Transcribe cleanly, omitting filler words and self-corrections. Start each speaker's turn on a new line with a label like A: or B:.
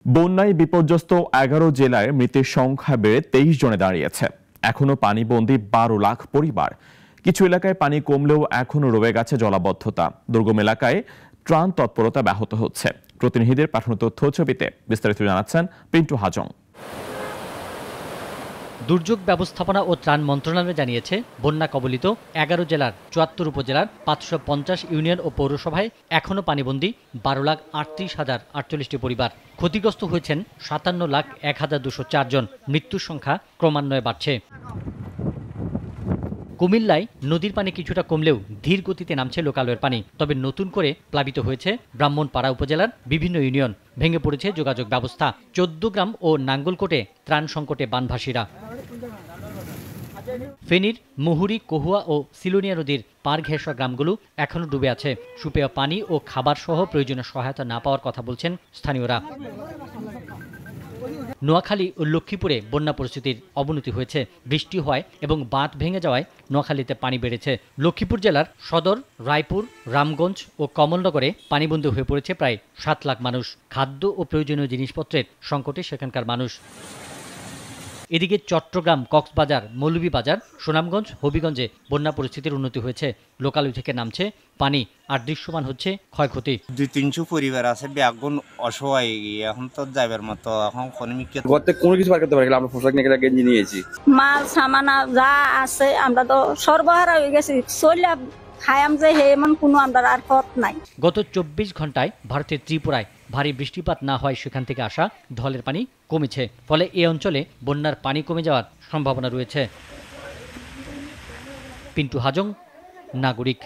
A: বন্যায় বিপর্যস্ত 11 জেলায় মৃতের সংখ্যা বেড়ে 23 জনে দাঁড়িয়েছে। এখনো পানিবন্দী 12 লাখ পরিবার। কিছু এলাকায় পানি কমলেও এখনো রয়ে গেছে জলাবদ্ধতা। দুর্গম এলাকায় ত্রাণ তৎপরতা ব্যাহত হচ্ছে। প্রতিনিধিদের পাঠানো তথ্য ছবিতে বিস্তারিত জানাচ্ছেন পিন্টু হাজং।
B: দুর্যোগ ব্যবস্থাপনা ও ত্রাণ মন্ত্রণালয় জানিয়েছে, বন্যা কবলিত 11 জেলার 74 উপজেলার 550 ইউনিয়ন ও পৌরসভায় এখনো পানিবন্দী 12,38,048টি পরিবার। ক্ষতিগ্রস্ত হয়েছেন 57,01,204 জন। মৃত্যুর সংখ্যা ক্রমান্বয়ে বাড়ছে। কুমিল্লায় নদীর পানি কিছুটা কমলেও ধীর গতিতে নামছে লোকালয়ের পানি। তবে নতুন করে প্লাবিত হয়েছে ব্রাহ্মণপাড়া উপজেলার বিভিন্ন ইউনিয়ন। ভেঙে পড়েছে যোগাযোগ ব্যবস্থা। 14 গ্রাম ও নাঙ্গলকোটে ত্রাণ সংকটে বানভাসীরা। ফেনীর মুহুরী, কহুয়া ও সিলোনিয়া নদীর পার ঘেঁষা গ্রামগুলো এখনো ডুবে আছে। সুপেয় পানি ও খাবার সহ প্রয়োজনীয় সহায়তা না পাওয়ার কথা বলছেন স্থানীয়রা। নোয়াখালী ও লক্ষ্মীপুরে বন্যা পরিস্থিতির অবনতি হয়েছে। বৃষ্টি হওয়ায় এবং বাঁধ ভেঙে যাওয়ায় নোয়াখালীতে পানি বেড়েছে। লক্ষ্মীপুর জেলার সদর, রায়পুর, রামগঞ্জ ও কমলনগরে পানিবন্দী হয়ে পড়েছে প্রায় 7 লাখ মানুষ। খাদ্য ও প্রয়োজনীয় জিনিসপত্রের সংকটে সেখানকার মানুষ। এদিকে চট্টগ্রাম, কক্সবাজার, মৌলভীবাজার, সুনামগঞ্জ, হবিগঞ্জে বন্যা পরিস্থিতির উন্নতি হয়েছে। লোকালয় থেকে নামছে পানি আর দৃশ্যমান হচ্ছে ক্ষয়ক্ষতি।
C: 200-300 পরিবার আছে, ব্যাগুন অসহায়। এখন তো যাইবার মতো এখন
D: ঘরতে কোনো কিছু বার করতে পারি, আমরা পোশাক নিয়ে গেঞ্জি নিয়েছি।
E: মাল সামানা যা আছে আমরা তো সর্বহারা হয়ে গেছি। চলে খায়াম যে হে এমন কোনো আমরা আর পথ নাই।
B: গত 24 ঘন্টায় ভারতের ত্রিপুরায় ভারী বৃষ্টিপাত না হয় সেখান থেকে আসা ঢলের পানি কমেছে। ফলে এই অঞ্চলে বন্যার পানি কমে যাওয়ার সম্ভাবনা রয়েছে। পিন্টু হাজং, নাগরিক।